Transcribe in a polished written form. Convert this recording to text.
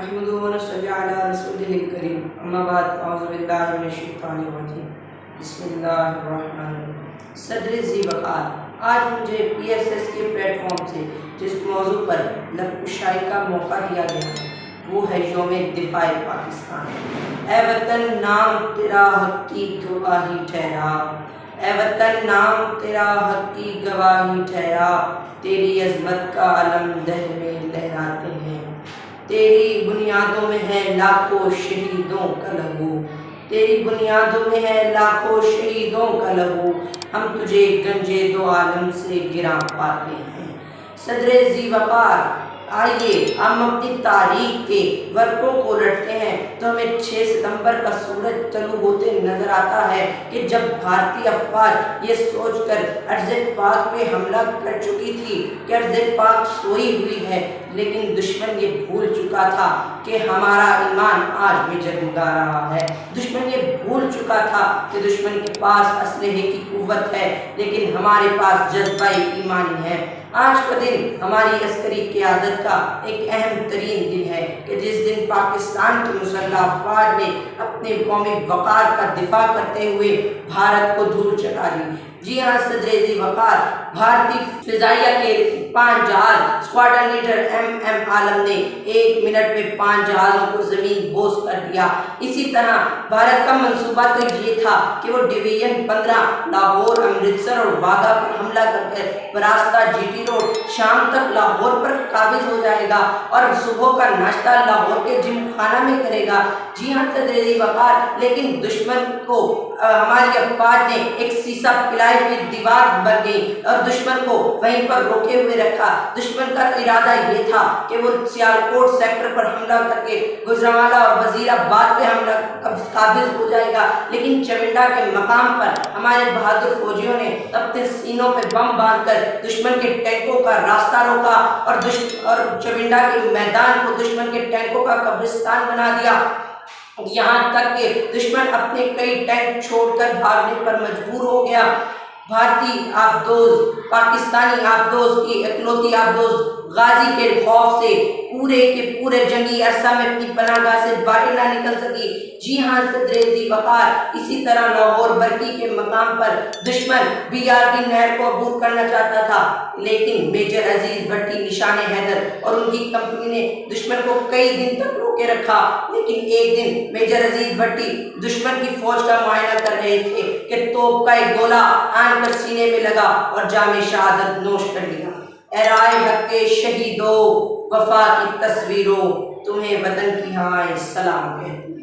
नहमदुहु व नसल्ली अला रसूलिहिल करीम अम्मा बाद अऊज़ु बिल्लाहि मिनश शैतानिर रजीम बिस्मिल्लाहिर्रहमानिर्रहीम। सदर ज़ी वक़ार, आज मुझे PSS के प्लेटफॉर्म से जिस मौजू पर लबकुशाई का मौका दिया गया है वो है यौम दिफ़ाए पाकिस्तान। ए वतन नाम तेरा हक़ की गवाही ठहरा, ए वतन नाम तेरा हक़ की गवाही ठहरा, तेरी अज़मत का अलम दह में लहराते हैं। तेरी बुनियादों में है लाखों शहीदों का लहू, तेरी बुनियादों में है लाखों शहीदों का लहू, हम तुझे गंजे दो आलम से गिरा पाते हैं। सदर ज़ी वक़ार, आइए हम अपनी तारीख के वर्कों को उलटते हैं तो हमें 6 सितंबर का सूरज तलू होते नजर आता है कि जब भारतीय अफवाज ये सोचकर अर्ज़ पाक पे हमला कर चुकी थी कि अर्ज़ पाक सोई हुई है, लेकिन दुश्मन ये भूल चुका था कि हमारा ईमान आज भी जगमगा रहा है। दुश्मन ये भूल चुका था कि दुश्मन के पास असलहे की कुव्वत है, लेकिन हमारे पास जज्बा ईमानी है। आज का दिन हमारी अस्करी क़यादत का एक अहम तरीन दिन है कि जिस दिन पाकिस्तान की मुसल्लह अफवाज ने अपने कौमी वक़ार का दिफा करते हुए भारत को धूल चटा दी। जी हाँ, सदर ज़ी वक़ार, भारतीय फ़िज़ाइया के 5 जहाज़ स्क्वाड्रन लीडर MM आलम ने 1 मिनट में 5 जहाज़ों को ज़मीन बोस कर दिया। इसी तरह भारत का मंसूबा तो ये था कि वो डिवीज़न 15 लाहौर, अमृतसर और वाघा पर हमला करके बरास्ता GT रोड शाम तक लाहौर पर काबिज हो जाएगा और सुबह का नाश्ता लाहौर के जिम खाना में करेगा। जी हाँ सदर ज़ी वक़ार, लेकिन दुश्मन को हमारी अफवाज ने एक सीसा पिलाई हुई दीवार बन गई और दुश्मन को वहीं पर रोके हुए रखा। दुश्मन का इरादा ये था कि वो सियालकोट सेक्टर पर हमला करके गुजरांवाला और वजीराबाद पे हमला काबिज हो जाएगा, लेकिन चविंडा के मकाम पर हमारे बहादुर फौजियों ने अपने सीनों पे बम बांधकर दुश्मन के टैंकों का रास्ता रोका और चविंडा के मैदान को दुश्मन के टैंकों का कब्रिस्तान बना दिया। यहाँ तक कि दुश्मन अपने कई टैंक छोड़कर भागने पर मजबूर हो गया। भारतीय आबदोज, पाकिस्तानी आबदोज की इकलौती आबदोज गाजी के खौफ से पूरे के पूरे जंगी अरसा में अपनी पनाहगाह से बाहर ना निकल सकी। जी हाँ सदर ज़ी वक़ार, इसी तरह लाहौर बरकी के मकाम पर दुश्मन BRB नहर को अबूर करना चाहता था, लेकिन मेजर अजीज भट्टी, निशाने हैदर और उनकी कंपनी ने दुश्मन को कई दिन तक रोके रखा। लेकिन एक दिन मेजर अजीज भट्टी दुश्मन की फौज का मुआयना कर रहे थे कि तोप का एक गोला आन कर सीने में लगा और जामे शहादत नोश कर लिया। ए राय हक़ के शहीदों, वफा की तस्वीरों, तुम्हें वतन की हाँ सलाम कहती।